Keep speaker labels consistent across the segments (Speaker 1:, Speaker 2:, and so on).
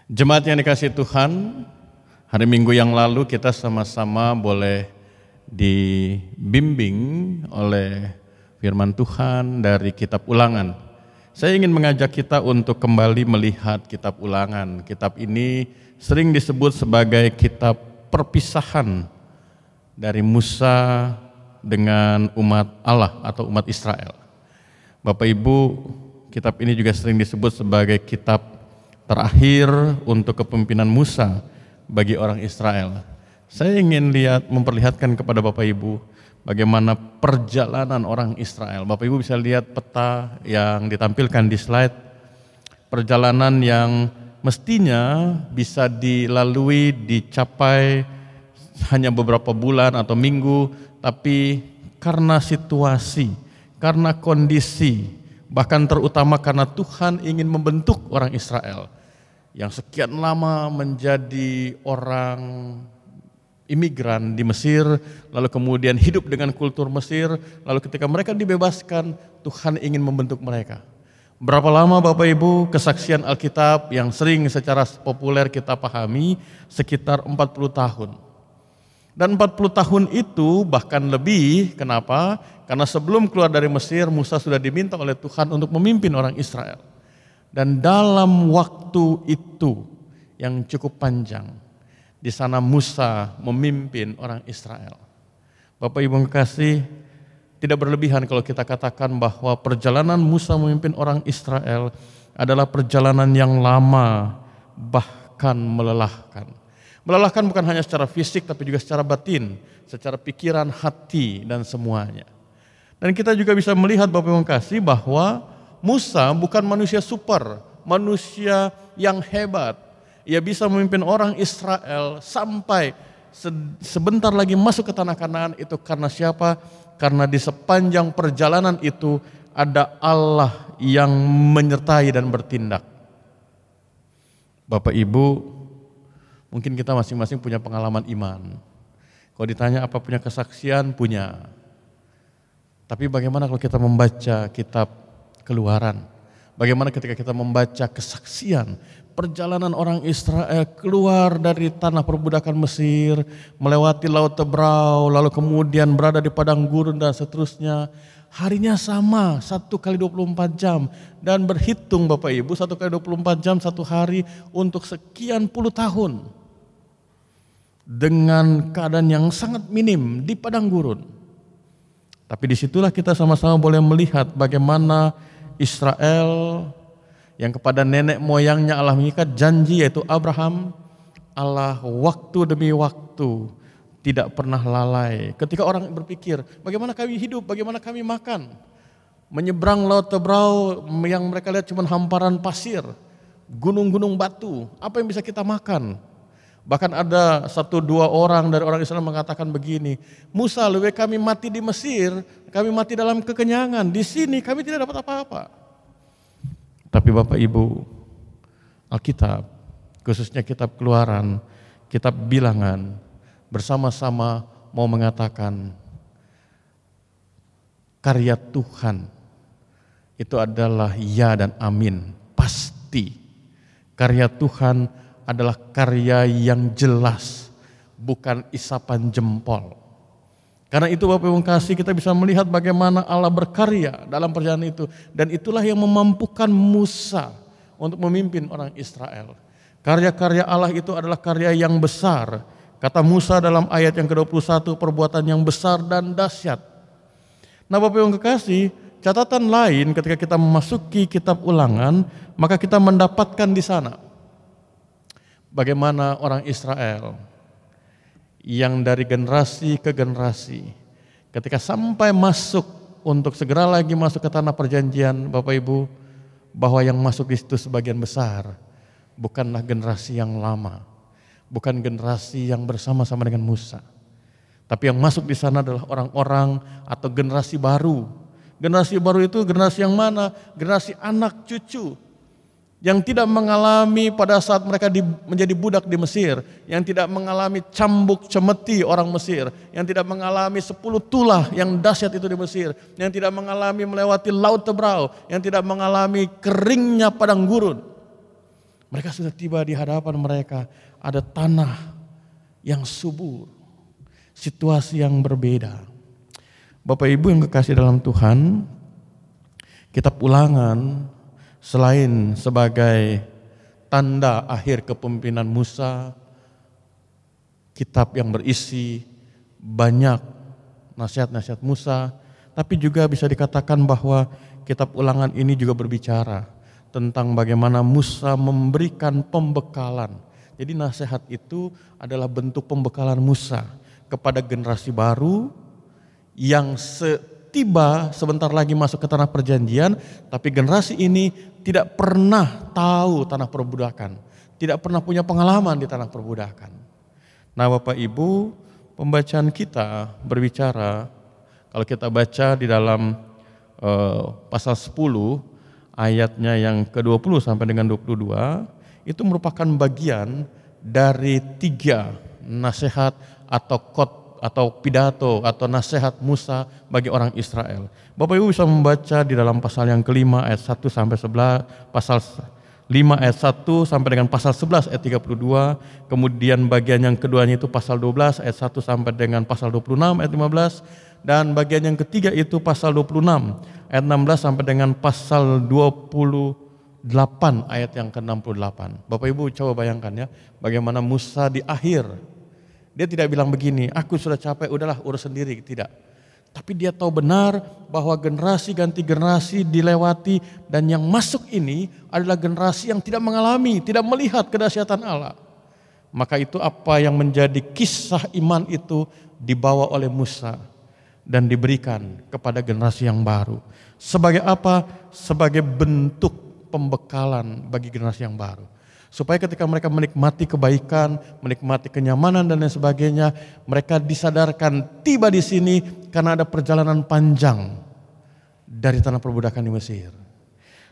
Speaker 1: Jemaat yang dikasihi Tuhan, hari Minggu yang lalu kita sama-sama boleh dibimbing oleh firman Tuhan dari kitab Ulangan. Saya ingin mengajak kita untuk kembali melihat kitab Ulangan. Kitab ini sering disebut sebagai kitab perpisahan dari Musa dengan umat Allah atau umat Israel. Bapak Ibu, kitab ini juga sering disebut sebagai kitab terakhir untuk kepemimpinan Musa bagi orang Israel. Saya ingin memperlihatkan kepada Bapak Ibu bagaimana perjalanan orang Israel. Bapak Ibu bisa lihat peta yang ditampilkan di slide. Perjalanan yang mestinya bisa dilalui, dicapai hanya beberapa bulan atau minggu, tapi karena situasi, karena kondisi, bahkan terutama karena Tuhan ingin membentuk orang Israel yang sekian lama menjadi orang imigran di Mesir, lalu kemudian hidup dengan kultur Mesir, lalu ketika mereka dibebaskan, Tuhan ingin membentuk mereka. Berapa lama Bapak Ibu kesaksian Alkitab yang sering secara populer kita pahami? Sekitar 40 tahun. Dan 40 tahun itu bahkan lebih, kenapa? Karena sebelum keluar dari Mesir, Musa sudah diminta oleh Tuhan untuk memimpin orang Israel. Dan dalam waktu itu yang cukup panjang, di sana Musa memimpin orang Israel. Bapak Ibu kekasih, tidak berlebihan kalau kita katakan bahwa perjalanan Musa memimpin orang Israel adalah perjalanan yang lama, bahkan melelahkan. Melelahkan bukan hanya secara fisik tapi juga secara batin, secara pikiran, hati, dan semuanya. Dan kita juga bisa melihat Bapak Ibu kasih bahwa Musa bukan manusia super, manusia yang hebat. Ia bisa memimpin orang Israel sampai sebentar lagi masuk ke tanah Kanaan itu karena siapa? Karena di sepanjang perjalanan itu ada Allah yang menyertai dan bertindak. Bapak Ibu, mungkin kita masing-masing punya pengalaman iman. Kalau ditanya apa punya kesaksian, punya. Tapi bagaimana kalau kita membaca kitab Keluaran? Bagaimana ketika kita membaca kesaksian perjalanan orang Israel keluar dari tanah perbudakan Mesir, melewati Laut Tebrau, lalu kemudian berada di padang gurun dan seterusnya. Harinya sama, 1 kali 24 jam. Dan berhitung Bapak Ibu, 1 kali 24 jam, 1 hari untuk sekian puluh tahun. Dengan keadaan yang sangat minim di padang gurun. Tapi disitulah kita sama-sama boleh melihat bagaimana Israel yang kepada nenek moyangnya Allah mengikat janji yaitu Abraham, Allah waktu demi waktu tidak pernah lalai. Ketika orang berpikir bagaimana kami hidup, bagaimana kami makan, menyeberang Laut Tebrau yang mereka lihat cuma hamparan pasir, gunung-gunung batu, apa yang bisa kita makan? Bahkan ada 1-2 orang dari orang Israel mengatakan begini, Musa, lebih kami mati di Mesir, kami mati dalam kekenyangan, di sini kami tidak dapat apa-apa. Tapi Bapak Ibu, Alkitab, khususnya kitab Keluaran, kitab Bilangan, bersama-sama mau mengatakan karya Tuhan itu adalah ya dan amin, pasti. Karya Tuhan adalah karya yang jelas, bukan isapan jempol. Karena itu Bapak Ibu kasih, kita bisa melihat bagaimana Allah berkarya dalam perjalanan itu. Dan itulah yang memampukan Musa untuk memimpin orang Israel. Karya-karya Allah itu adalah karya yang besar. Kata Musa dalam ayat yang ke-21, perbuatan yang besar dan dahsyat. Nah Bapak Ibu kekasih, catatan lain ketika kita memasuki kitab Ulangan, maka kita mendapatkan di sana bagaimana orang Israel yang dari generasi ke generasi ketika sampai masuk untuk segera lagi masuk ke tanah perjanjian, Bapak Ibu, bahwa yang masuk di situ sebagian besar bukanlah generasi yang lama, bukan generasi yang bersama-sama dengan Musa, tapi yang masuk di sana adalah orang-orang atau generasi baru. Generasi baru itu generasi yang mana? Generasi anak cucu yang tidak mengalami pada saat mereka menjadi budak di Mesir, yang tidak mengalami cambuk cemeti orang Mesir, yang tidak mengalami 10 tulah yang dahsyat itu di Mesir, yang tidak mengalami melewati Laut Tebrau, yang tidak mengalami keringnya padang gurun. Mereka sudah tiba di hadapan mereka, ada tanah yang subur, situasi yang berbeda. Bapak Ibu yang kekasih dalam Tuhan, kitab Ulangan selain sebagai tanda akhir kepemimpinan Musa, kitab yang berisi banyak nasihat-nasihat Musa, tapi juga bisa dikatakan bahwa kitab Ulangan ini juga berbicara tentang bagaimana Musa memberikan pembekalan. Jadi nasihat itu adalah bentuk pembekalan Musa kepada generasi baru yang tiba sebentar lagi masuk ke tanah perjanjian, tapi generasi ini tidak pernah tahu tanah perbudakan, tidak pernah punya pengalaman di tanah perbudakan. Nah Bapak Ibu, pembacaan kita berbicara, kalau kita baca di dalam pasal 10 ayatnya yang ke-20 sampai dengan 22, itu merupakan bagian dari 3 nasihat atau pidato atau nasihat Musa bagi orang Israel. Bapak Ibu bisa membaca di dalam pasal yang ke-5 ayat 1 sampai 11, pasal 5 ayat 1 sampai dengan pasal 11 ayat 32, kemudian bagian yang keduanya itu pasal 12 ayat 1 sampai dengan pasal 26 ayat 15, dan bagian yang ketiga itu pasal 26 ayat 16 sampai dengan pasal 28 ayat yang ke-68. Bapak Ibu coba bayangkan ya, bagaimana Musa di akhir, dia tidak bilang begini, aku sudah capek, udahlah urus sendiri, tidak. Tapi dia tahu benar bahwa generasi ganti generasi dilewati, dan yang masuk ini adalah generasi yang tidak mengalami, tidak melihat kedahsyatan Allah. Maka itu apa yang menjadi kisah iman itu dibawa oleh Musa dan diberikan kepada generasi yang baru. Sebagai apa? Sebagai bentuk pembekalan bagi generasi yang baru. Supaya ketika mereka menikmati kebaikan, menikmati kenyamanan dan lain sebagainya, mereka disadarkan tiba di sini karena ada perjalanan panjang dari tanah perbudakan di Mesir.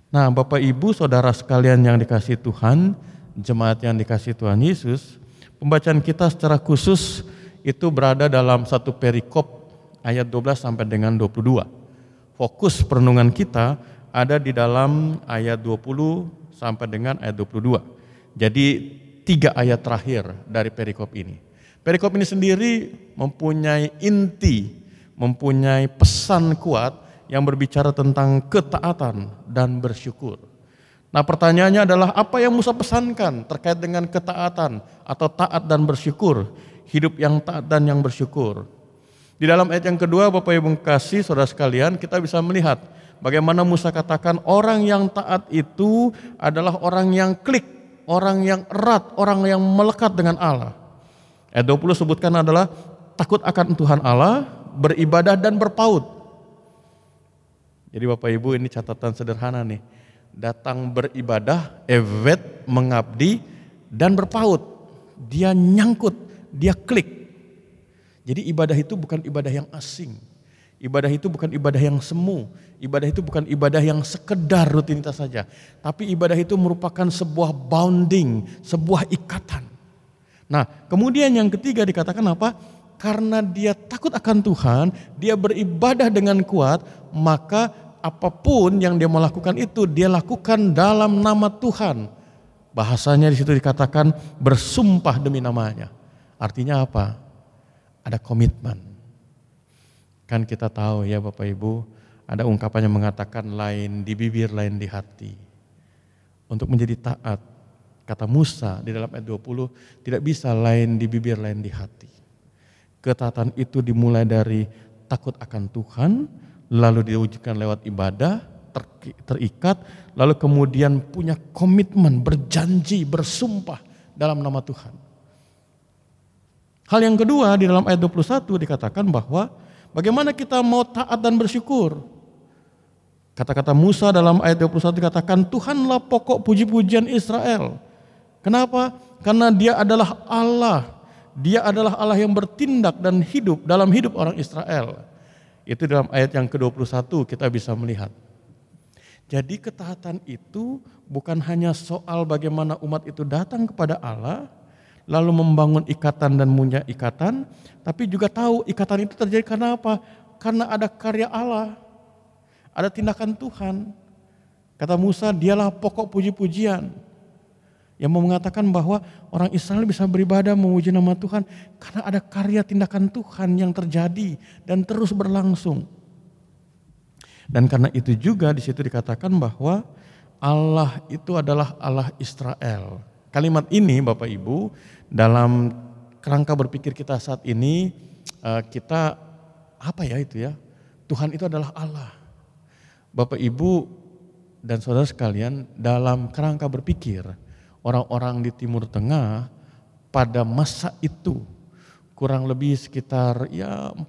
Speaker 1: Nah Bapak Ibu Saudara sekalian yang dikasihi Tuhan, jemaat yang dikasihi Tuhan Yesus, pembacaan kita secara khusus itu berada dalam satu perikop ayat 12 sampai dengan 22. Fokus perenungan kita ada di dalam ayat 20 sampai dengan ayat 22. Jadi 3 ayat terakhir dari perikop ini. Perikop ini sendiri mempunyai inti, mempunyai pesan kuat yang berbicara tentang ketaatan dan bersyukur. Nah pertanyaannya adalah apa yang Musa pesankan terkait dengan ketaatan atau taat dan bersyukur, hidup yang taat dan yang bersyukur. Di dalam ayat yang kedua Bapak Ibu kasih saudara sekalian, kita bisa melihat bagaimana Musa katakan orang yang taat itu adalah orang yang klik, orang yang erat, orang yang melekat dengan Allah. Ayat 20 sebutkan adalah takut akan Tuhan Allah, beribadah dan berpaut. Jadi Bapak Ibu ini catatan sederhana nih. Datang beribadah, evet, mengabdi, dan berpaut. Dia nyangkut, dia klik. Jadi ibadah itu bukan ibadah yang asing. Ibadah itu bukan ibadah yang semu. Ibadah itu bukan ibadah yang sekedar rutinitas saja. Tapi ibadah itu merupakan sebuah bounding, sebuah ikatan. Nah kemudian yang ketiga dikatakan apa? Karena dia takut akan Tuhan, dia beribadah dengan kuat, maka apapun yang dia melakukan itu dia lakukan dalam nama Tuhan. Bahasanya di situ dikatakan bersumpah demi namanya. Artinya apa? Ada komitmen. Kan kita tahu ya Bapak Ibu, ada ungkapan yang mengatakan lain di bibir, lain di hati. Untuk menjadi taat, kata Musa di dalam ayat 20, tidak bisa lain di bibir, lain di hati. Ketaatan itu dimulai dari takut akan Tuhan, lalu diwujudkan lewat ibadah, terikat, lalu kemudian punya komitmen, berjanji, bersumpah dalam nama Tuhan. Hal yang kedua di dalam ayat 21 dikatakan bahwa bagaimana kita mau taat dan bersyukur. Kata-kata Musa dalam ayat 21 dikatakan Tuhanlah pokok puji-pujian Israel. Kenapa? Karena dia adalah Allah. Dia adalah Allah yang bertindak dan hidup dalam hidup orang Israel. Itu dalam ayat yang ke-21 kita bisa melihat. Jadi ketaatan itu bukan hanya soal bagaimana umat itu datang kepada Allah, lalu membangun ikatan dan punya ikatan, tapi juga tahu ikatan itu terjadi karena apa? Karena ada karya Allah, ada tindakan Tuhan. Kata Musa, dialah pokok puji-pujian. Yang mau mengatakan bahwa orang Israel bisa beribadah memuji nama Tuhan karena ada karya tindakan Tuhan yang terjadi dan terus berlangsung. Dan karena itu juga di situ dikatakan bahwa Allah itu adalah Allah Israel. Kalimat ini Bapak Ibu dalam kerangka berpikir kita saat ini kita apa ya itu ya? Tuhan itu adalah Allah. Bapak Ibu dan saudara sekalian, dalam kerangka berpikir orang-orang di Timur Tengah pada masa itu kurang lebih sekitar 4.000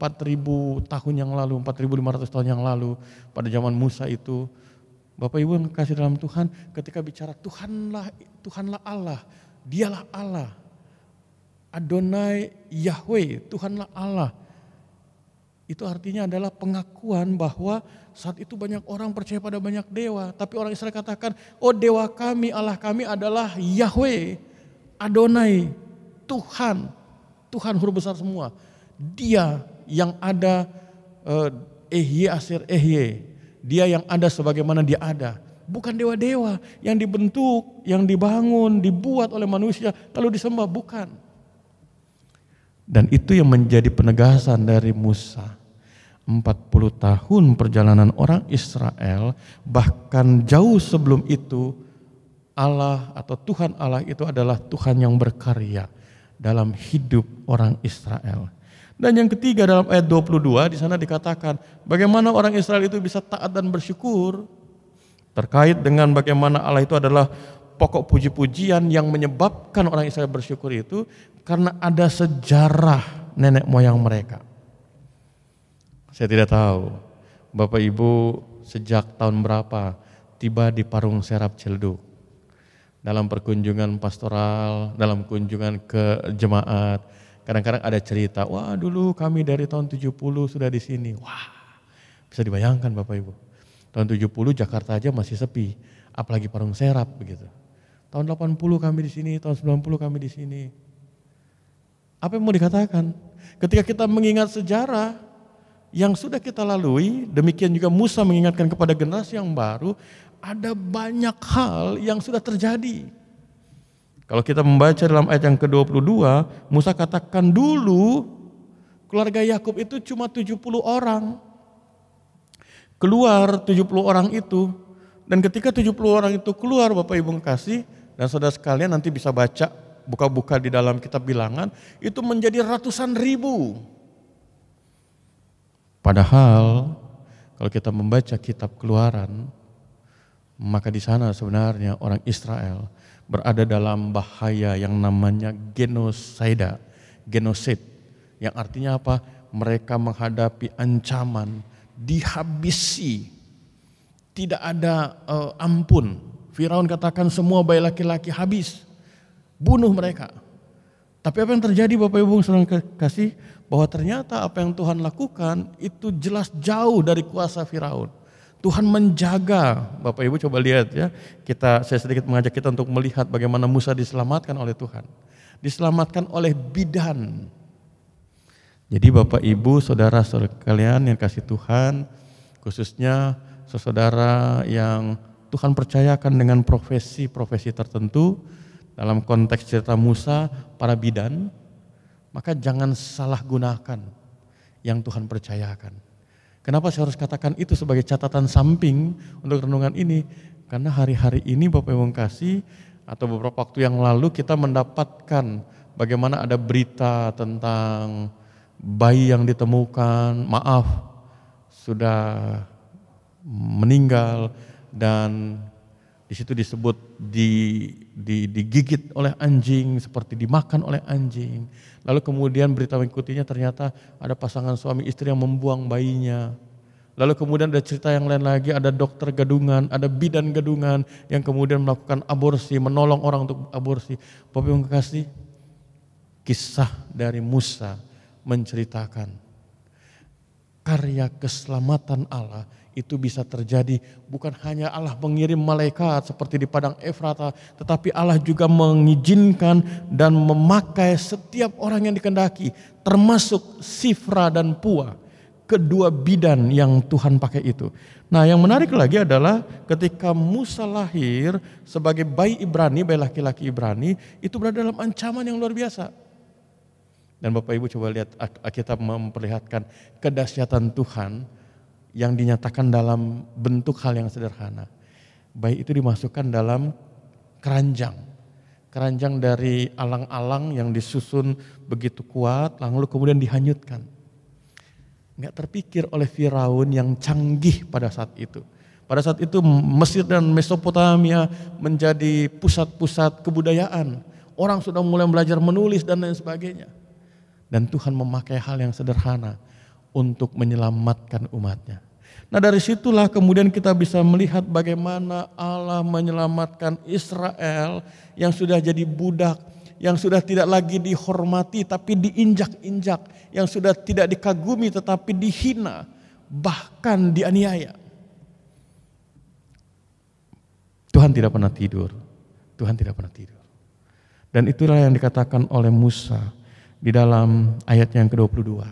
Speaker 1: tahun yang lalu, 4.500 tahun yang lalu pada zaman Musa itu, Bapak Ibu yang kasih dalam Tuhan, ketika bicara Tuhanlah Allah, Dialah Allah, Adonai Yahweh, Tuhanlah Allah. Itu artinya adalah pengakuan bahwa saat itu banyak orang percaya pada banyak dewa. Tapi orang Israel katakan, oh dewa kami, Allah kami adalah Yahweh, Adonai, Tuhan. Tuhan huruf besar semua. Dia yang ada Ehye Asir Ehye. Dia yang ada sebagaimana dia ada. Bukan dewa-dewa yang dibentuk, yang dibangun, dibuat oleh manusia lalu disembah, bukan. Dan itu yang menjadi penegasan dari Musa. 40 tahun perjalanan orang Israel, bahkan jauh sebelum itu Allah atau Tuhan Allah itu adalah Tuhan yang berkarya dalam hidup orang Israel. Dan yang ketiga dalam ayat 22 di sana dikatakan bagaimana orang Israel itu bisa taat dan bersyukur terkait dengan bagaimana Allah itu adalah pokok puji-pujian yang menyebabkan orang Israel bersyukur itu karena ada sejarah nenek moyang mereka. Saya tidak tahu Bapak Ibu sejak tahun berapa tiba di Parung Serap Ciledug. Dalam perkunjungan pastoral, dalam kunjungan ke jemaat, kadang-kadang ada cerita, wah dulu kami dari tahun 70 sudah di sini. Wah, bisa dibayangkan Bapak Ibu. Tahun 70 Jakarta aja masih sepi, apalagi Parung Serap begitu. Tahun 80 kami di sini, tahun 90 kami di sini. Apa yang mau dikatakan? Ketika kita mengingat sejarah yang sudah kita lalui, demikian juga Musa mengingatkan kepada generasi yang baru, ada banyak hal yang sudah terjadi. Kalau kita membaca dalam ayat yang ke-22, Musa katakan dulu keluarga Yakub itu cuma 70 orang. Keluar 70 orang itu, dan ketika 70 orang itu keluar Bapak Ibu kasih, dan saudara sekalian nanti bisa baca, buka-buka di dalam kitab bilangan, itu menjadi ratusan ribu. Padahal kalau kita membaca kitab Keluaran, maka di sana sebenarnya orang Israel berada dalam bahaya yang namanya genosida, genosid, yang artinya apa? Mereka menghadapi ancaman, dihabisi, tidak ada ampun. Firaun katakan semua bayi laki-laki habis, bunuh mereka. Tapi apa yang terjadi Bapak Ibu saudara kasih? Bahwa ternyata apa yang Tuhan lakukan itu jelas jauh dari kuasa Firaun. Tuhan menjaga, Bapak Ibu coba lihat ya. Saya sedikit mengajak kita untuk melihat bagaimana Musa diselamatkan oleh Tuhan. Diselamatkan oleh bidan. Jadi Bapak Ibu saudara-saudara kalian yang kasih Tuhan, khususnya saudara yang Tuhan percayakan dengan profesi-profesi tertentu, dalam konteks cerita Musa, para bidan, maka jangan salah gunakan yang Tuhan percayakan. Kenapa saya harus katakan itu sebagai catatan samping untuk renungan ini? Karena hari-hari ini Bapak Ibu kasih, atau beberapa waktu yang lalu kita mendapatkan bagaimana ada berita tentang bayi yang ditemukan, sudah meninggal, dan di situ disebut digigit oleh anjing, seperti dimakan oleh anjing. Lalu kemudian berita mengikutinya ternyata ada pasangan suami istri yang membuang bayinya. Lalu kemudian ada cerita yang lain lagi, ada dokter gadungan, ada bidan gadungan yang kemudian melakukan aborsi, menolong orang untuk aborsi. Bapak Ibu kasih, kisah dari Musa menceritakan karya keselamatan Allah itu bisa terjadi bukan hanya Allah mengirim malaikat seperti di padang Efrata, tetapi Allah juga mengizinkan dan memakai setiap orang yang dikehendaki, termasuk Sifra dan Pua. kedua bidan yang Tuhan pakai itu. Nah, yang menarik lagi adalah ketika Musa lahir sebagai bayi Ibrani, bayi laki-laki Ibrani, itu berada dalam ancaman yang luar biasa. Dan Bapak Ibu coba lihat, kita memperlihatkan kedahsyatan Tuhan yang dinyatakan dalam bentuk hal yang sederhana. Bayi itu dimasukkan dalam keranjang dari alang-alang yang disusun begitu kuat, lalu kemudian dihanyutkan. Enggak terpikir oleh Firaun yang canggih pada saat itu. Pada saat itu Mesir dan Mesopotamia menjadi pusat-pusat kebudayaan. Orang sudah mulai belajar menulis dan lain sebagainya. Dan Tuhan memakai hal yang sederhana untuk menyelamatkan umatnya. Nah, dari situlah kemudian kita bisa melihat bagaimana Allah menyelamatkan Israel yang sudah jadi budak, yang sudah tidak lagi dihormati tapi diinjak-injak, yang sudah tidak dikagumi tetapi dihina, bahkan dianiaya. Tuhan tidak pernah tidur. Tuhan tidak pernah tidur. Dan itulah yang dikatakan oleh Musa di dalam ayat yang ke-22.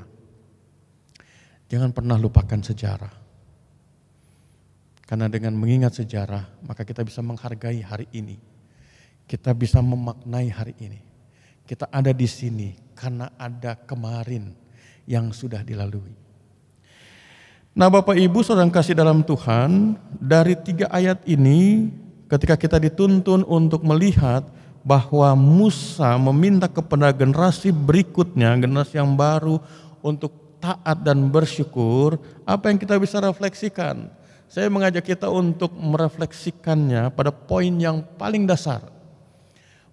Speaker 1: Jangan pernah lupakan sejarah. Karena dengan mengingat sejarah, maka kita bisa menghargai hari ini. Kita bisa memaknai hari ini. Kita ada di sini karena ada kemarin yang sudah dilalui. Nah, Bapak Ibu saudara kasih dalam Tuhan, dari 3 ayat ini ketika kita dituntun untuk melihat bahwa Musa meminta kepada generasi berikutnya, generasi yang baru untuk taat dan bersyukur, apa yang kita bisa refleksikan? Saya mengajak kita untuk merefleksikannya pada poin yang paling dasar.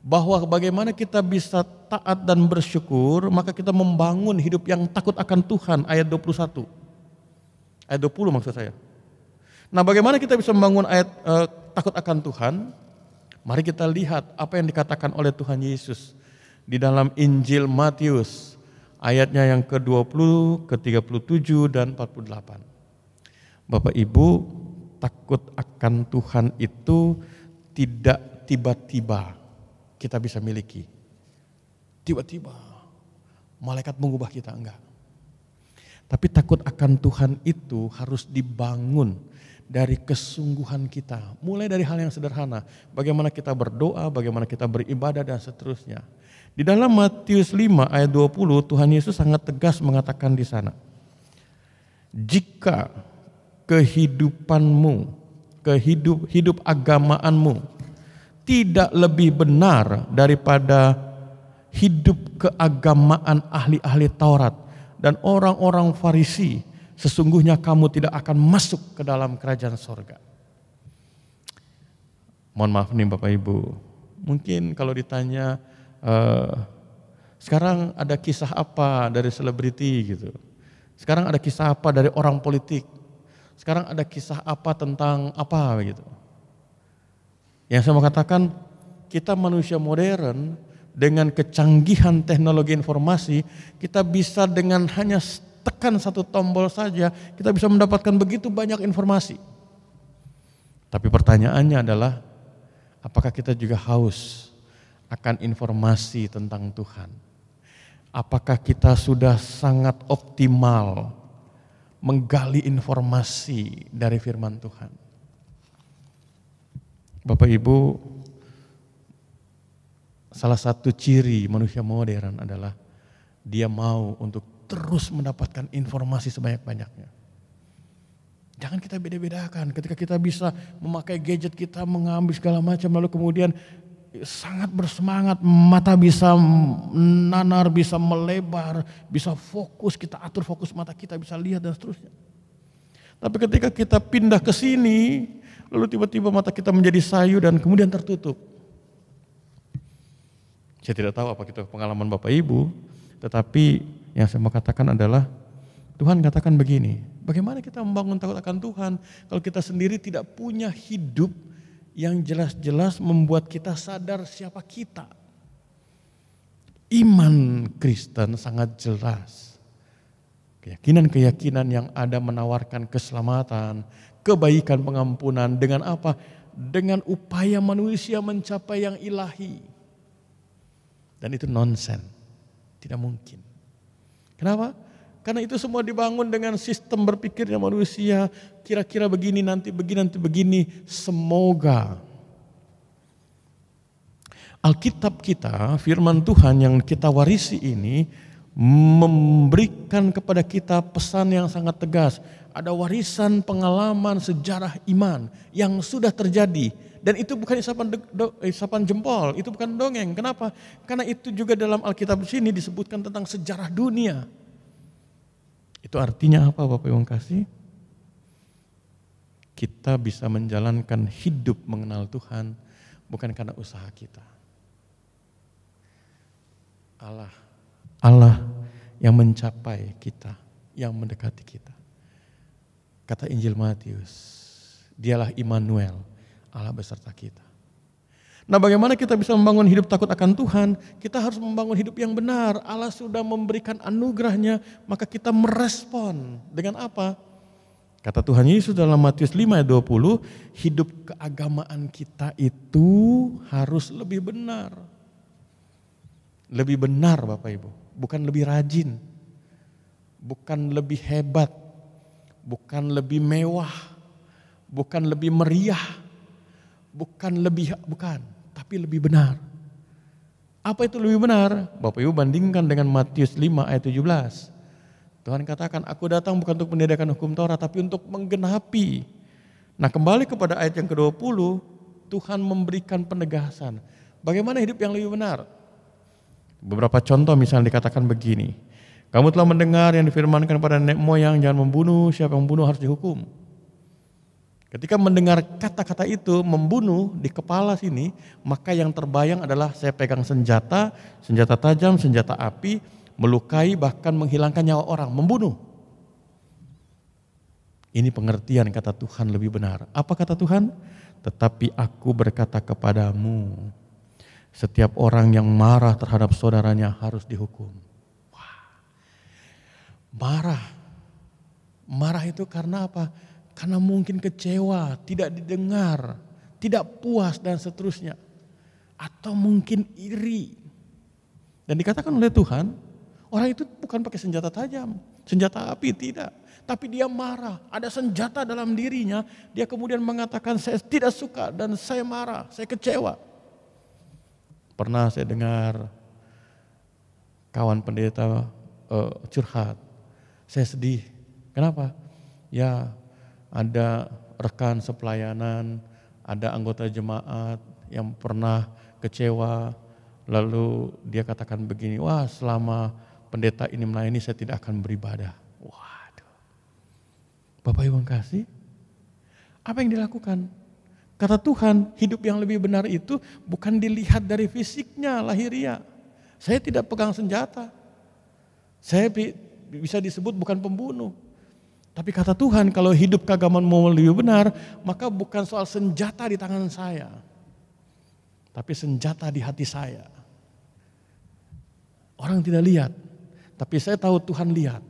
Speaker 1: Bahwa bagaimana kita bisa taat dan bersyukur, maka kita membangun hidup yang takut akan Tuhan, ayat 21. Ayat 20 maksud saya. Nah, bagaimana kita bisa membangun ayat takut akan Tuhan? Mari kita lihat apa yang dikatakan oleh Tuhan Yesus di dalam Injil Matius, ayatnya yang ke-20, ke-37 dan 48. Bapak Ibu, takut akan Tuhan itu tidak tiba-tiba kita bisa miliki. Tiba-tiba malaikat mengubah kita, enggak. Tapi takut akan Tuhan itu harus dibangun dari kesungguhan kita. Mulai dari hal yang sederhana, bagaimana kita berdoa, bagaimana kita beribadah dan seterusnya. Di dalam Matius 5 ayat 20, Tuhan Yesus sangat tegas mengatakan di sana. Jika kehidupanmu, hidup agamaanmu tidak lebih benar daripada hidup keagamaan ahli-ahli Taurat dan orang-orang Farisi, sesungguhnya kamu tidak akan masuk ke dalam kerajaan sorga. Mohon maaf nih Bapak Ibu, mungkin kalau ditanya sekarang ada kisah apa dari selebriti gitu, sekarang ada kisah apa dari orang politik, sekarang ada kisah apa tentang apa gitu. Yang saya mau katakan, kita manusia modern dengan kecanggihan teknologi informasi, kita bisa dengan hanya tekan satu tombol saja, kita bisa mendapatkan begitu banyak informasi. Tapi pertanyaannya adalah, apakah kita juga haus akan informasi tentang Tuhan? Apakah kita sudah sangat optimal menggali informasi dari firman Tuhan? Bapak Ibu, salah satu ciri manusia modern adalah dia mau untuk terus mendapatkan informasi sebanyak-banyaknya. Jangan kita beda-bedakan ketika kita bisa memakai gadget kita, mengambil segala macam, lalu kemudian sangat bersemangat, mata bisa nanar, bisa melebar, bisa fokus, kita atur fokus mata kita, bisa lihat dan seterusnya. Tapi ketika kita pindah ke sini, lalu tiba-tiba mata kita menjadi sayu dan kemudian tertutup. Saya tidak tahu apa itu pengalaman Bapak Ibu, tetapi yang saya mau katakan adalah Tuhan katakan begini, bagaimana kita membangun takut akan Tuhan kalau kita sendiri tidak punya hidup yang jelas-jelas membuat kita sadar siapa kita. Iman Kristen sangat jelas. Keyakinan-keyakinan yang ada menawarkan keselamatan, kebaikan, pengampunan dengan apa? Dengan upaya manusia mencapai yang ilahi. Dan itu nonsen, tidak mungkin. Kenapa? Karena itu semua dibangun dengan sistem berpikirnya manusia, kira-kira begini nanti begini. Semoga Alkitab kita, firman Tuhan yang kita warisi ini memberikan kepada kita pesan yang sangat tegas. Ada warisan pengalaman sejarah iman yang sudah terjadi. Dan itu bukan isapan jempol, itu bukan dongeng. Kenapa? Karena itu juga dalam Alkitab di sini disebutkan tentang sejarah dunia. Itu artinya apa Bapak Ibu yang kasih? Kita bisa menjalankan hidup mengenal Tuhan bukan karena usaha kita. Allah yang mencapai kita, yang mendekati kita. Kata Injil Matius, dialah Immanuel, Allah beserta kita. Nah, bagaimana kita bisa membangun hidup takut akan Tuhan? Kita harus membangun hidup yang benar. Allah sudah memberikan anugerahnya, maka kita merespon dengan apa? Kata Tuhan Yesus dalam Matius 5 ayat 20, hidup keagamaan kita itu harus lebih benar. Lebih benar Bapak Ibu, bukan lebih rajin, bukan lebih hebat, bukan lebih mewah, bukan lebih meriah, bukan, tapi lebih benar. Apa itu lebih benar? Bapak Ibu bandingkan dengan Matius 5 ayat 17. Tuhan katakan, aku datang bukan untuk meniadakan hukum Taurat, tapi untuk menggenapi. Nah, kembali kepada ayat yang ke-20, Tuhan memberikan penegasan. Bagaimana hidup yang lebih benar? Beberapa contoh misalnya dikatakan begini. Kamu telah mendengar yang difirmankan pada nenek moyang, jangan membunuh, siapa yang membunuh harus dihukum. Ketika mendengar kata-kata itu, membunuh di kepala sini, maka yang terbayang adalah saya pegang senjata tajam, senjata api, melukai bahkan menghilangkan nyawa orang, membunuh. Ini pengertian kata Tuhan lebih benar. Apa kata Tuhan? Tetapi aku berkata kepadamu, setiap orang yang marah terhadap saudaranya harus dihukum. Wah. Marah itu karena apa? Karena mungkin kecewa, tidak didengar, tidak puas dan seterusnya. Atau mungkin iri. Dan dikatakan oleh Tuhan, orang itu bukan pakai senjata tajam, senjata api, tidak. Tapi dia marah, ada senjata dalam dirinya, dia kemudian mengatakan saya tidak suka dan saya marah, saya kecewa. Pernah saya dengar kawan pendeta curhat, saya sedih. Kenapa? Ya ada rekan sepelayanan, ada anggota jemaat yang pernah kecewa, lalu dia katakan begini, wah selama pendeta ini melayani saya tidak akan beribadah. Waduh. Bapak Ibu yang kasih, apa yang dilakukan? Kata Tuhan, hidup yang lebih benar itu bukan dilihat dari fisiknya, lahiriah. Saya tidak pegang senjata. Saya bisa disebut bukan pembunuh. Tapi kata Tuhan, kalau hidup keagamaan mau lebih benar, maka bukan soal senjata di tangan saya. Tapi senjata di hati saya. Orang tidak lihat, tapi saya tahu Tuhan lihat.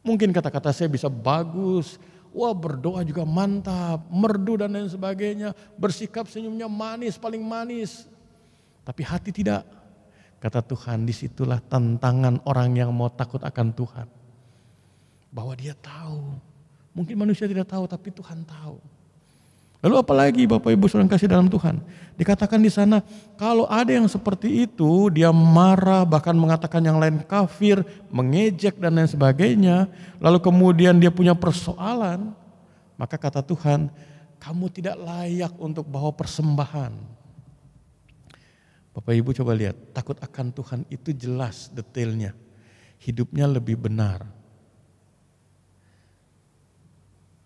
Speaker 1: Mungkin kata-kata saya bisa bagus, wah berdoa juga mantap, merdu dan lain sebagainya, bersikap senyumnya manis, paling manis. Tapi hati tidak. Kata Tuhan, disitulah tantangan orang yang mau takut akan Tuhan. Bahwa dia tahu, mungkin manusia tidak tahu tapi Tuhan tahu. Lalu apalagi Bapak Ibu saudara kasih dalam Tuhan, dikatakan di sana kalau ada yang seperti itu, dia marah bahkan mengatakan yang lain kafir, mengejek dan lain sebagainya, lalu kemudian dia punya persoalan, maka kata Tuhan, kamu tidak layak untuk bawa persembahan. Bapak Ibu coba lihat, takut akan Tuhan itu jelas detailnya, hidupnya lebih benar.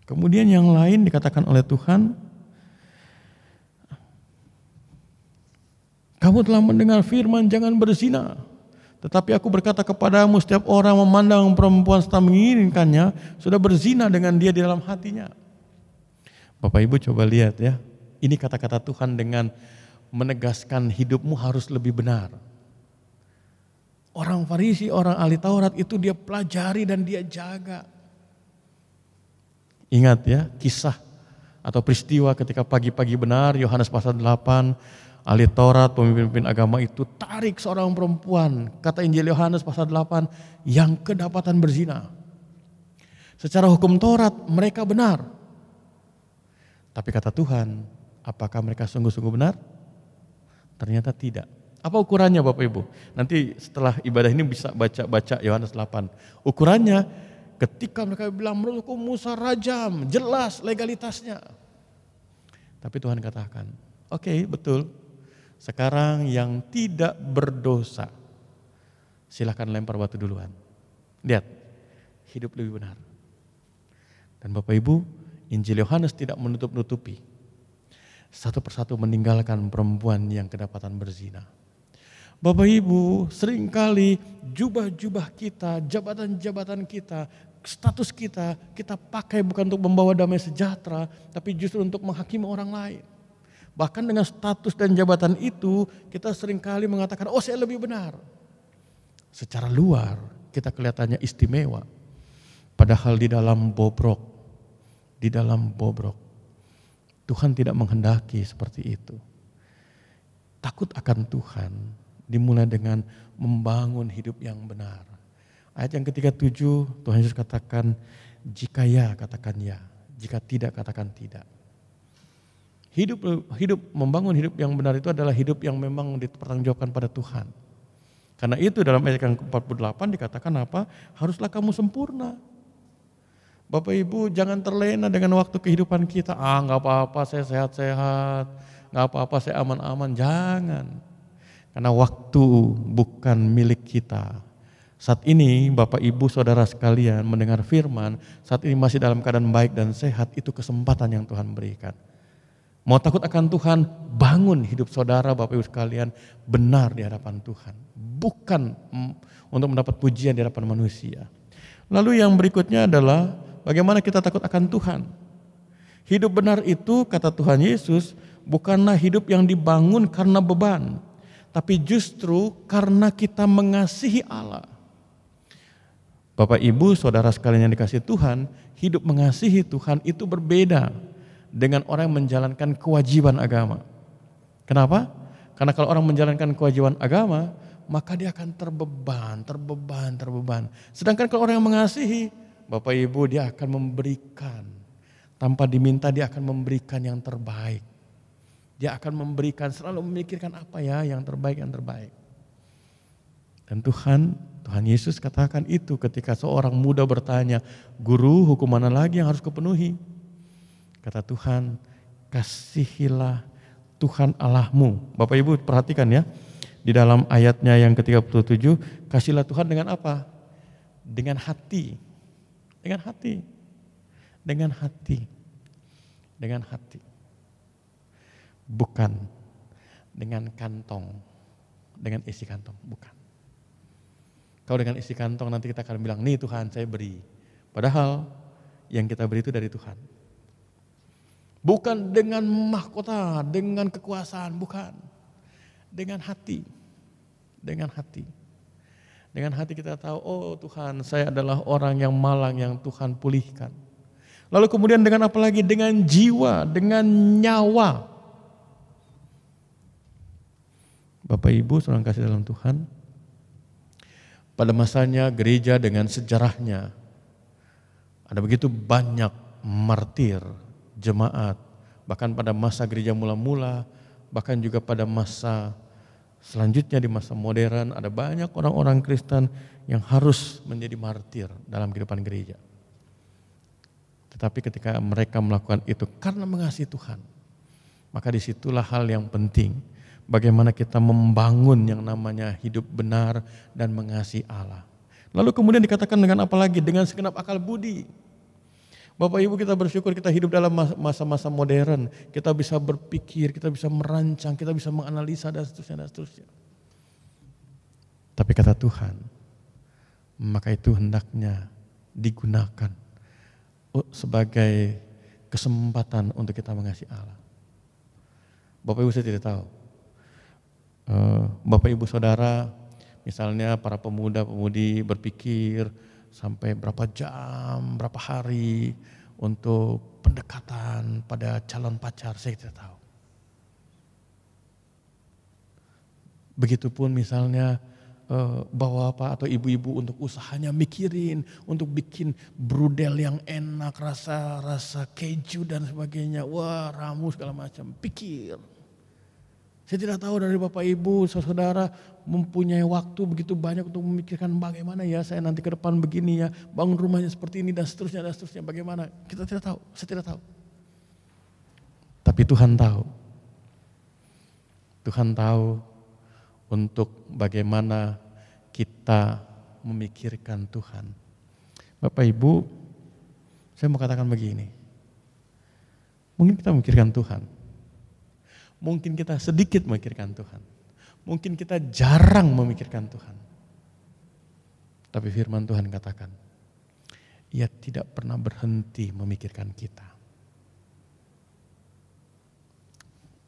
Speaker 1: Kemudian yang lain dikatakan oleh Tuhan, kamu telah mendengar firman jangan berzina. Tetapi aku berkata kepadamu setiap orang memandang perempuan serta menginginkannya sudah berzina dengan dia di dalam hatinya. Bapak Ibu coba lihat ya, ini kata-kata Tuhan dengan menegaskan hidupmu harus lebih benar. Orang Farisi, orang ahli Taurat itu dia pelajari dan dia jaga. Ingat ya kisah atau peristiwa ketika pagi-pagi benar Yohanes pasal 8 ahli Taurat, pemimpin agama itu tarik seorang perempuan, kata Injil Yohanes pasal 8, yang kedapatan berzina. Secara hukum Taurat mereka benar. Tapi kata Tuhan, apakah mereka sungguh-sungguh benar? Ternyata tidak. Apa ukurannya Bapak Ibu? Nanti setelah ibadah ini bisa baca Yohanes 8. Ukurannya ketika mereka bilang menurut hukum Musa rajam, jelas legalitasnya. Tapi Tuhan katakan, oke, betul. Sekarang yang tidak berdosa, silakan lempar batu duluan. Lihat, hidup lebih benar. Dan Bapak Ibu, Injil Yohanes tidak menutup-nutupi. Satu persatu meninggalkan perempuan yang kedapatan berzina. Bapak Ibu, seringkali jubah-jubah kita, jabatan-jabatan kita, status kita pakai bukan untuk membawa damai sejahtera, tapi justru untuk menghakimi orang lain. Bahkan dengan status dan jabatan itu, kita seringkali mengatakan, oh saya lebih benar. Secara luar, kita kelihatannya istimewa. Padahal di dalam bobrok, Tuhan tidak menghendaki seperti itu. Takut akan Tuhan dimulai dengan membangun hidup yang benar. Ayat yang ke-37 Tuhan Yesus katakan, jika ya katakan ya, jika tidak katakan tidak. Membangun hidup yang benar itu adalah hidup yang memang dipertanggungjawabkan pada Tuhan. Karena itu dalam ayat yang ke-48 dikatakan apa? Haruslah kamu sempurna. Bapak Ibu jangan terlena dengan waktu kehidupan kita. Gak apa-apa saya sehat-sehat, gak apa-apa saya aman-aman. Jangan. Karena waktu bukan milik kita. Saat ini Bapak Ibu Saudara sekalian mendengar firman, saat ini masih dalam keadaan baik dan sehat, itu kesempatan yang Tuhan berikan. Mau takut akan Tuhan, bangun hidup saudara Bapak Ibu sekalian benar di hadapan Tuhan. Bukan untuk mendapat pujian di hadapan manusia. Lalu yang berikutnya adalah bagaimana kita takut akan Tuhan. Hidup benar itu kata Tuhan Yesus bukanlah hidup yang dibangun karena beban. Tapi justru karena kita mengasihi Allah. Bapak Ibu Saudara sekalian yang dikasihi Tuhan, hidup mengasihi Tuhan itu berbeda dengan orang yang menjalankan kewajiban agama. Kenapa? Karena kalau orang menjalankan kewajiban agama, maka dia akan terbeban. Sedangkan kalau orang yang mengasihi, Bapak Ibu dia akan memberikan. Tanpa diminta dia akan memberikan yang terbaik. Dia akan memberikan, selalu memikirkan apa ya yang terbaik. Dan Tuhan Yesus katakan itu ketika seorang muda bertanya, guru hukum mana lagi yang harus kupenuhi? Kata Tuhan, kasihilah Tuhan Allahmu. Bapak Ibu perhatikan ya, di dalam ayatnya yang ke-37, kasihlah Tuhan dengan apa? Dengan hati. Bukan dengan kantong, dengan isi kantong, bukan. Kalau dengan isi kantong nanti kita akan bilang, nih Tuhan saya beri. Padahal yang kita beri itu dari Tuhan. Bukan dengan mahkota, dengan kekuasaan, bukan. Dengan hati. Dengan hati kita tahu, oh Tuhan saya adalah orang yang malang yang Tuhan pulihkan. Lalu kemudian dengan apa lagi? Dengan jiwa, dengan nyawa. Bapak Ibu saudara kasih dalam Tuhan, pada masanya gereja dengan sejarahnya ada begitu banyak martir jemaat, bahkan pada masa gereja mula-mula, bahkan juga pada masa selanjutnya di masa modern ada banyak orang-orang Kristen yang harus menjadi martir dalam kehidupan gereja. Tetapi ketika mereka melakukan itu karena mengasihi Tuhan, maka disitulah hal yang penting. Bagaimana kita membangun yang namanya hidup benar dan mengasihi Allah. Lalu kemudian dikatakan dengan apa lagi? Dengan segenap akal budi. Bapak Ibu kita bersyukur kita hidup dalam masa-masa modern. Kita bisa berpikir, kita bisa merancang, kita bisa menganalisa dan seterusnya. Tapi kata Tuhan, maka itu hendaknya digunakan sebagai kesempatan untuk kita mengasihi Allah. Bapak Ibu saya tidak tahu. Bapak Ibu Saudara, misalnya para pemuda-pemudi berpikir sampai berapa jam, berapa hari untuk pendekatan pada calon pacar, saya tidak tahu. Begitupun misalnya bapak atau ibu-ibu untuk usahanya mikirin untuk bikin brudel yang enak, rasa keju dan sebagainya. Wah, ramu segala macam. Pikir. Saya tidak tahu dari bapak ibu, saudara mempunyai waktu begitu banyak untuk memikirkan bagaimana ya saya nanti ke depan begini ya, bangun rumahnya seperti ini dan seterusnya. Bagaimana? Kita tidak tahu, saya tidak tahu. Tapi Tuhan tahu. Tuhan tahu untuk bagaimana kita memikirkan Tuhan. Bapak Ibu, saya mau katakan begini. Mungkin kita memikirkan Tuhan. Mungkin kita sedikit memikirkan Tuhan. Mungkin kita jarang memikirkan Tuhan. Tapi firman Tuhan katakan, Ia tidak pernah berhenti memikirkan kita.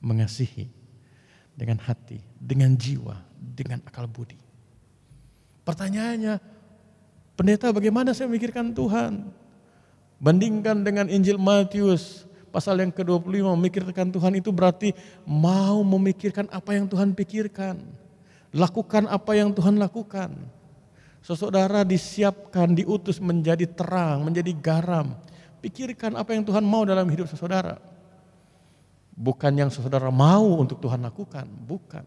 Speaker 1: Mengasihi dengan hati, dengan jiwa, dengan akal budi. Pertanyaannya, pendeta bagaimana saya memikirkan Tuhan? Bandingkan dengan Injil Matius pasal yang ke-25, memikirkan Tuhan itu berarti mau memikirkan apa yang Tuhan pikirkan. Lakukan apa yang Tuhan lakukan. Saudara disiapkan, diutus menjadi terang, menjadi garam. Pikirkan apa yang Tuhan mau dalam hidup saudara. Bukan yang saudara mau untuk Tuhan lakukan, bukan.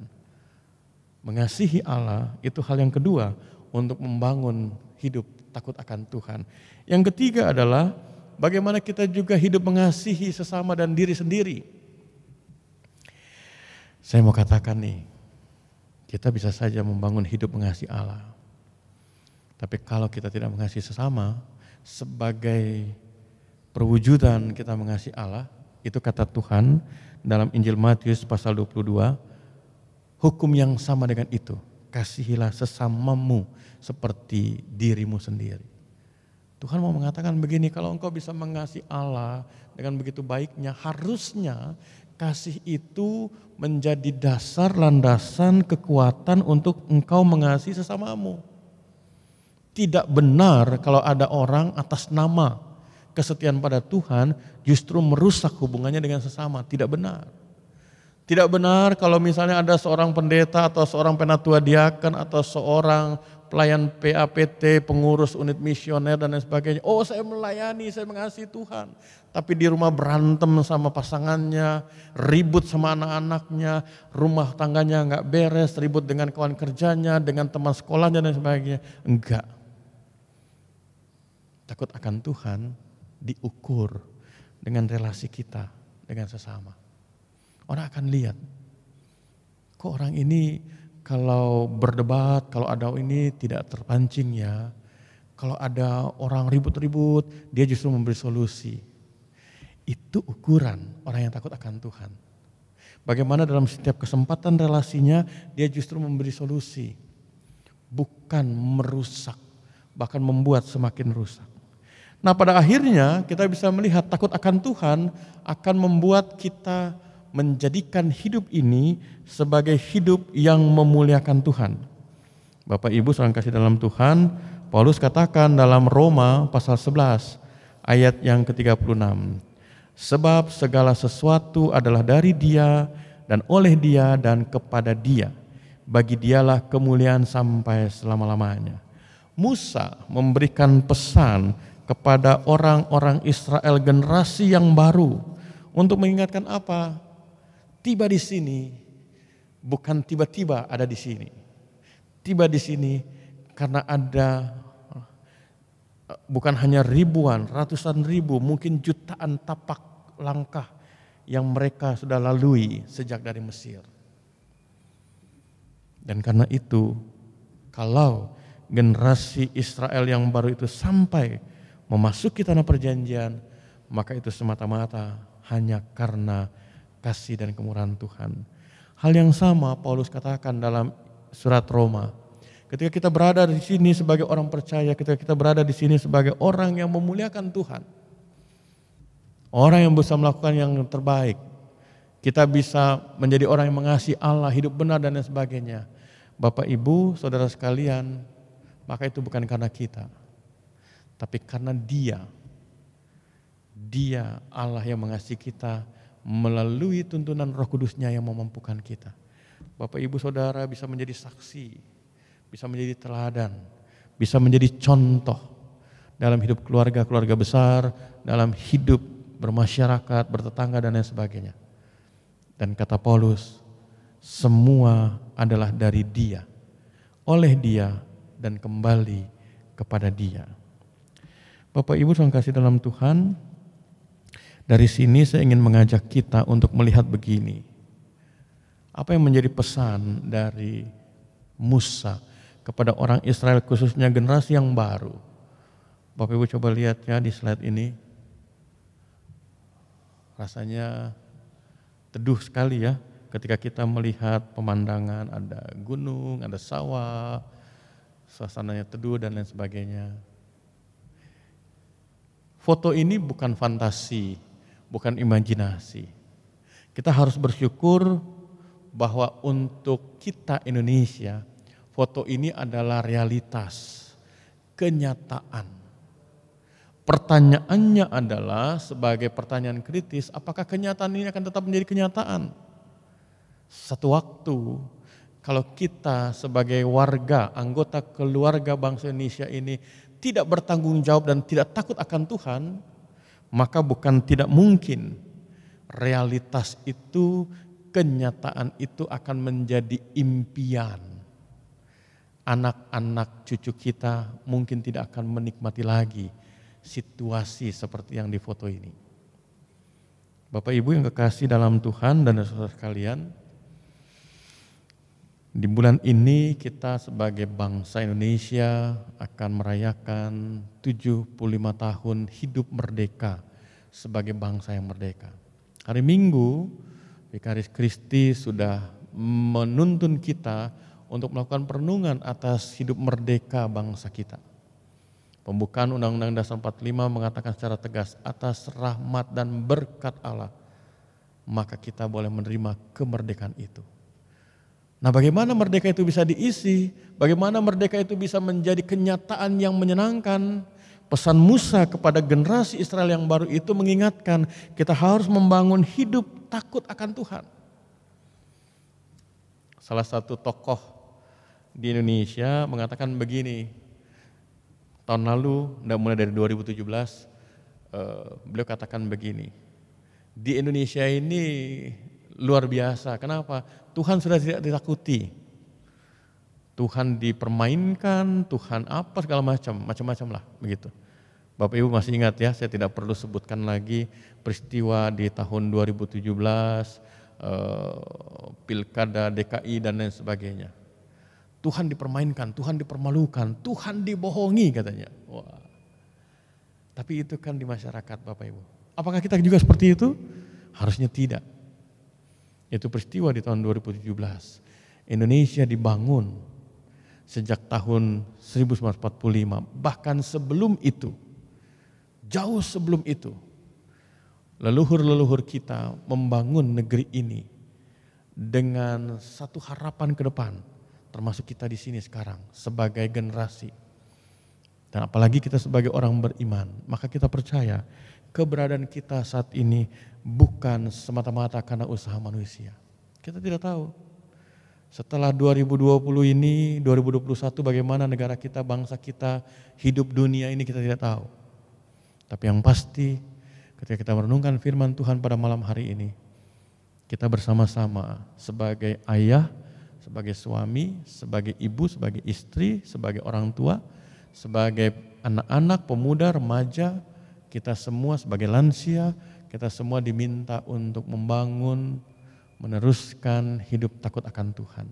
Speaker 1: Mengasihi Allah itu hal yang kedua untuk membangun hidup takut akan Tuhan. Yang ketiga adalah bagaimana kita juga hidup mengasihi sesama dan diri sendiri. Saya mau katakan nih, kita bisa saja membangun hidup mengasihi Allah. Tapi kalau kita tidak mengasihi sesama, sebagai perwujudan kita mengasihi Allah, itu kata Tuhan dalam Injil Matius pasal 22, hukum yang sama dengan itu, kasihilah sesamamu seperti dirimu sendiri. Tuhan mau mengatakan begini, kalau engkau bisa mengasihi Allah dengan begitu baiknya, harusnya kasih itu menjadi dasar, landasan, kekuatan untuk engkau mengasihi sesamamu. Tidak benar kalau ada orang atas nama kesetiaan pada Tuhan justru merusak hubungannya dengan sesama. Tidak benar. Tidak benar kalau misalnya ada seorang pendeta atau seorang penatua diaken atau seorang pelayan PAPT, pengurus unit misioner dan lain sebagainya. Oh, saya melayani, saya mengasihi Tuhan. Tapi di rumah berantem sama pasangannya, ribut sama anak-anaknya, rumah tangganya enggak beres, ribut dengan kawan kerjanya, dengan teman sekolahnya dan sebagainya. Enggak. Takut akan Tuhan diukur dengan relasi kita dengan sesama. Orang akan lihat, kok orang ini kalau berdebat, kalau ada ini tidak terpancing ya. Kalau ada orang ribut-ribut, dia justru memberi solusi. Itu ukuran orang yang takut akan Tuhan. Bagaimana dalam setiap kesempatan relasinya, dia justru memberi solusi. Bukan merusak, bahkan membuat semakin rusak. Nah, pada akhirnya kita bisa melihat takut akan Tuhan akan membuat kita menjadikan hidup ini sebagai hidup yang memuliakan Tuhan. Bapak Ibu saudara kasih dalam Tuhan, Paulus katakan dalam Roma pasal 11 ayat yang ke-36. Sebab segala sesuatu adalah dari Dia dan oleh Dia dan kepada Dia. Bagi Dialah kemuliaan sampai selama-lamanya. Musa memberikan pesan kepada orang-orang Israel generasi yang baru untuk mengingatkan apa? Tiba di sini bukan tiba-tiba ada di sini. Tiba di sini karena ada bukan hanya ribuan, ratusan ribu, mungkin jutaan tapak langkah yang mereka sudah lalui sejak dari Mesir. Dan karena itu, kalau generasi Israel yang baru itu sampai memasuki tanah perjanjian, maka itu semata-mata hanya karena kasih dan kemurahan Tuhan. Hal yang sama Paulus katakan dalam surat Roma. Ketika kita berada di sini sebagai orang percaya, ketika kita berada di sini sebagai orang yang memuliakan Tuhan, orang yang bisa melakukan yang terbaik, kita bisa menjadi orang yang mengasihi Allah, hidup benar dan lain sebagainya. Bapak Ibu, saudara sekalian, maka itu bukan karena kita, tapi karena Dia Allah yang mengasihi kita melalui tuntunan Roh Kudus-Nya yang memampukan kita. Bapak Ibu Saudara bisa menjadi saksi, bisa menjadi teladan, bisa menjadi contoh dalam hidup keluarga besar, dalam hidup bermasyarakat, bertetangga dan lain sebagainya. Dan kata Paulus, semua adalah dari Dia, oleh Dia, dan kembali kepada Dia. Bapak Ibu yang kasih dalam Tuhan, dari sini saya ingin mengajak kita untuk melihat begini. Apa yang menjadi pesan dari Musa kepada orang Israel, khususnya generasi yang baru? Bapak Ibu coba lihat ya di slide ini. Rasanya teduh sekali ya ketika kita melihat pemandangan, ada gunung, ada sawah, suasananya teduh dan lain sebagainya. Foto ini bukan fantasi, bukan imajinasi. Kita harus bersyukur bahwa untuk kita Indonesia, foto ini adalah realitas, kenyataan. Pertanyaannya adalah sebagai pertanyaan kritis, apakah kenyataan ini akan tetap menjadi kenyataan? Satu waktu, kalau kita sebagai warga, anggota keluarga bangsa Indonesia ini tidak bertanggung jawab dan tidak takut akan Tuhan, maka bukan tidak mungkin realitas itu, kenyataan itu akan menjadi impian. Anak-anak cucu kita mungkin tidak akan menikmati lagi situasi seperti yang di foto ini. Bapak Ibu yang kekasih dalam Tuhan dan saudara sekalian, di bulan ini kita sebagai bangsa Indonesia akan merayakan 75 tahun hidup merdeka sebagai bangsa yang merdeka. Hari Minggu, Vikaris Kristi sudah menuntun kita untuk melakukan perenungan atas hidup merdeka bangsa kita. Pembukaan Undang-Undang Dasar 45 mengatakan secara tegas, atas rahmat dan berkat Allah, maka kita boleh menerima kemerdekaan itu. Nah, bagaimana merdeka itu bisa diisi? Bagaimana merdeka itu bisa menjadi kenyataan yang menyenangkan? Pesan Musa kepada generasi Israel yang baru itu mengingatkan kita harus membangun hidup takut akan Tuhan. Salah satu tokoh di Indonesia mengatakan begini, tahun lalu, mulai dari 2017, beliau katakan begini, di Indonesia ini luar biasa. Kenapa? Tuhan sudah tidak ditakuti. Tuhan dipermainkan, Tuhan apa segala macam-macam lah begitu. Bapak Ibu masih ingat ya, saya tidak perlu sebutkan lagi peristiwa di tahun 2017, Pilkada DKI dan lain sebagainya. Tuhan dipermainkan, Tuhan dipermalukan, Tuhan dibohongi katanya. Wah. Tapi itu kan di masyarakat Bapak Ibu. Apakah kita juga seperti itu? Harusnya tidak. Itu peristiwa di tahun 2017. Indonesia dibangun sejak tahun 1945. Bahkan sebelum itu, jauh sebelum itu, leluhur-leluhur kita membangun negeri ini dengan satu harapan ke depan. Termasuk kita di sini sekarang sebagai generasi. Dan apalagi kita sebagai orang beriman, maka kita percaya keberadaan kita saat ini bukan semata-mata karena usaha manusia. Kita tidak tahu. Setelah 2020 ini, 2021 bagaimana negara kita, bangsa kita, hidup dunia ini kita tidak tahu. Tapi yang pasti ketika kita merenungkan firman Tuhan pada malam hari ini, kita bersama-sama sebagai ayah, sebagai suami, sebagai ibu, sebagai istri, sebagai orang tua, sebagai anak-anak, pemuda, remaja, kita semua sebagai lansia, kita semua diminta untuk membangun, meneruskan hidup takut akan Tuhan.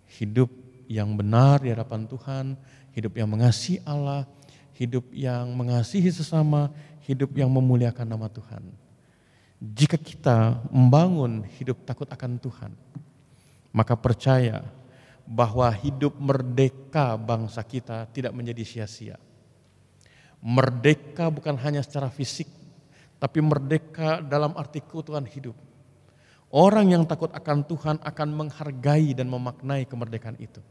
Speaker 1: Hidup yang benar di hadapan Tuhan, hidup yang mengasihi Allah, hidup yang mengasihi sesama, hidup yang memuliakan nama Tuhan. Jika kita membangun hidup takut akan Tuhan, maka percaya bahwa hidup merdeka bangsa kita tidak menjadi sia-sia. Merdeka bukan hanya secara fisik, tapi merdeka dalam arti keutuhan hidup. Orang yang takut akan Tuhan akan menghargai dan memaknai kemerdekaan itu.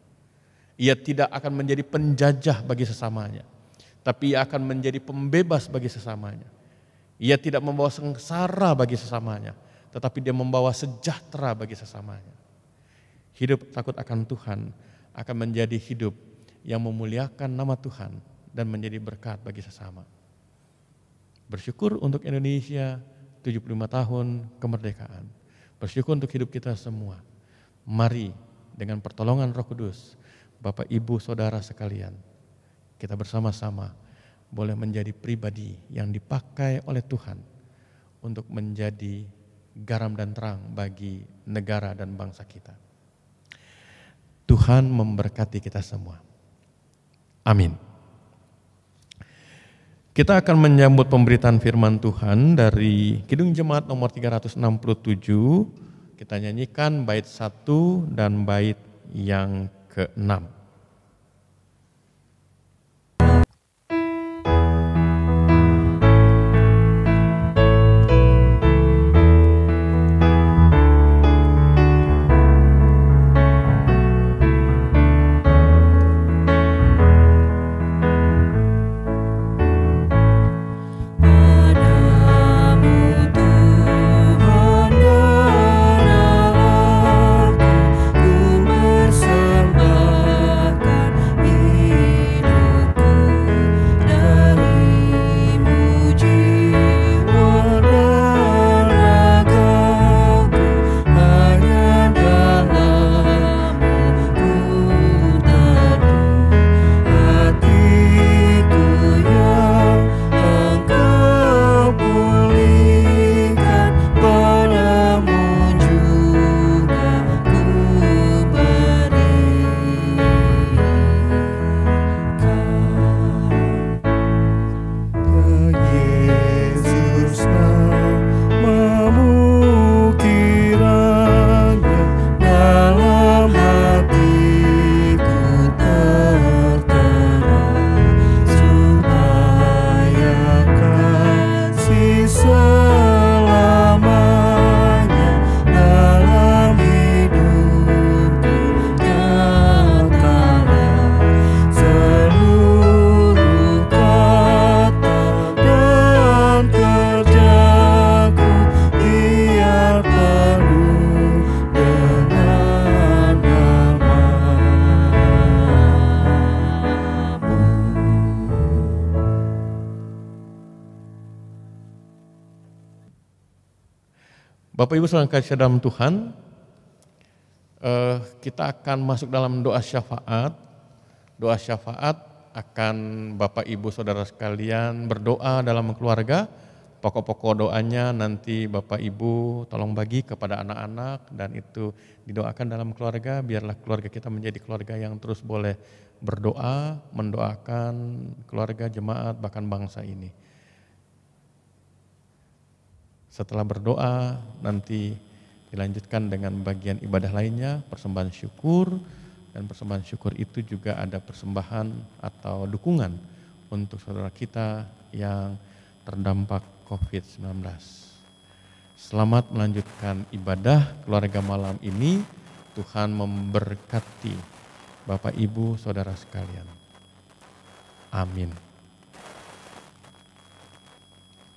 Speaker 1: Ia tidak akan menjadi penjajah bagi sesamanya, tapi ia akan menjadi pembebas bagi sesamanya. Ia tidak membawa sengsara bagi sesamanya, tetapi dia membawa sejahtera bagi sesamanya. hidup takut akan Tuhan akan menjadi hidup yang memuliakan nama Tuhan dan menjadi berkat bagi sesama. Bersyukur untuk Indonesia 75 tahun kemerdekaan. Bersyukur untuk hidup kita semua. Mari dengan pertolongan Roh Kudus, Bapak Ibu Saudara sekalian, kita bersama-sama boleh menjadi pribadi yang dipakai oleh Tuhan untuk menjadi garam dan terang bagi negara dan bangsa kita. Tuhan memberkati kita semua. Amin. Kita akan menyambut pemberitaan firman Tuhan dari Kidung Jemaat nomor 367. Kita nyanyikan bait 1 dan bait yang ke-6. Bapak Ibu saudara kasih dalam Tuhan, kita akan masuk dalam doa syafaat. Doa syafaat akan Bapak Ibu saudara sekalian berdoa dalam keluarga. Pokok-pokok doanya nanti Bapak Ibu tolong bagi kepada anak-anak dan itu didoakan dalam keluarga. Biarlah keluarga kita menjadi keluarga yang terus boleh berdoa, mendoakan keluarga, jemaat, bahkan bangsa ini. Setelah berdoa, nanti dilanjutkan dengan bagian ibadah lainnya, persembahan syukur, dan persembahan syukur itu juga ada persembahan atau dukungan untuk saudara kita yang terdampak COVID-19. Selamat melanjutkan ibadah keluarga malam ini, Tuhan memberkati Bapak Ibu Saudara sekalian. Amin.